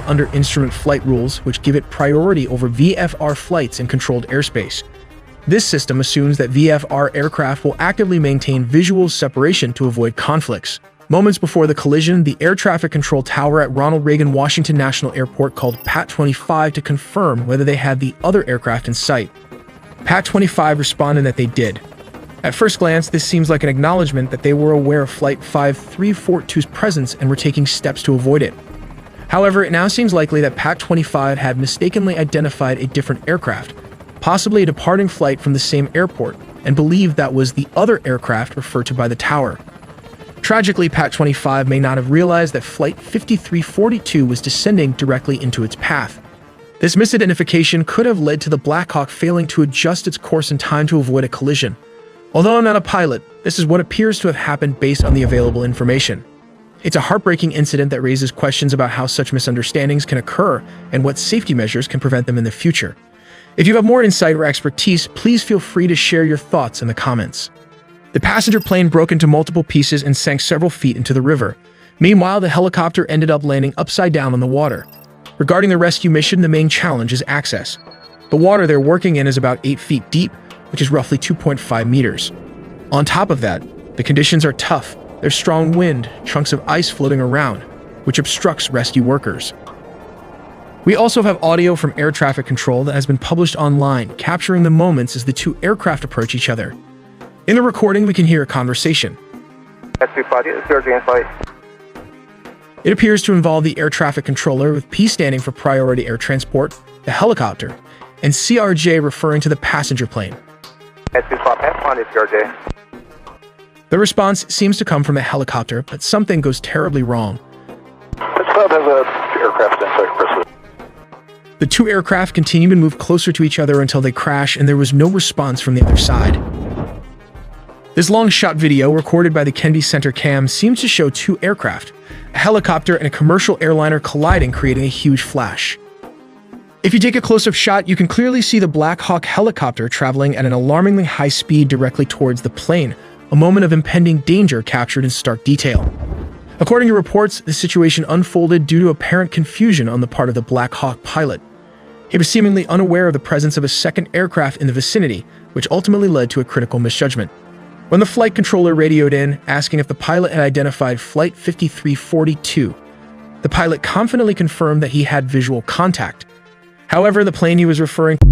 under instrument flight rules, which give it priority over VFR flights in controlled airspace. This system assumes that VFR aircraft will actively maintain visual separation to avoid conflicts. Moments before the collision, the air traffic control tower at Ronald Reagan Washington National Airport called PAT-25 to confirm whether they had the other aircraft in sight. PAT-25 responded that they did. At first glance, this seems like an acknowledgement that they were aware of Flight 5342's presence and were taking steps to avoid it. However, it now seems likely that PAT-25 had mistakenly identified a different aircraft, possibly a departing flight from the same airport, and believed that was the other aircraft referred to by the tower. Tragically, PAT-25 may not have realized that Flight 5342 was descending directly into its path. This misidentification could have led to the Black Hawk failing to adjust its course in time to avoid a collision. Although I'm not a pilot, this is what appears to have happened based on the available information. It's a heartbreaking incident that raises questions about how such misunderstandings can occur and what safety measures can prevent them in the future. If you have more insight or expertise, please feel free to share your thoughts in the comments. The passenger plane broke into multiple pieces and sank several feet into the river. Meanwhile, the helicopter ended up landing upside down on the water. Regarding the rescue mission, the main challenge is access. The water they're working in is about 8 feet deep, which is roughly 2.5 meters. On top of that, the conditions are tough. There's strong wind, chunks of ice floating around, which obstructs rescue workers. We also have audio from air traffic control that has been published online, capturing the moments as the two aircraft approach each other. In the recording, we can hear a conversation. It appears to involve the air traffic controller, with P standing for priority air transport, the helicopter, and CRJ referring to the passenger plane. The response seems to come from a helicopter, but something goes terribly wrong. The two aircraft continue to move closer to each other until they crash, and there was no response from the other side. This long-shot video, recorded by the Kenby Center Cam, seems to show two aircraft, a helicopter and a commercial airliner colliding, creating a huge flash. If you take a close-up shot, you can clearly see the Black Hawk helicopter traveling at an alarmingly high speed directly towards the plane, a moment of impending danger captured in stark detail. According to reports, the situation unfolded due to apparent confusion on the part of the Black Hawk pilot. He was seemingly unaware of the presence of a second aircraft in the vicinity, which ultimately led to a critical misjudgment. When the flight controller radioed in, asking if the pilot had identified Flight 5342, the pilot confidently confirmed that he had visual contact. However, the plane he was referring to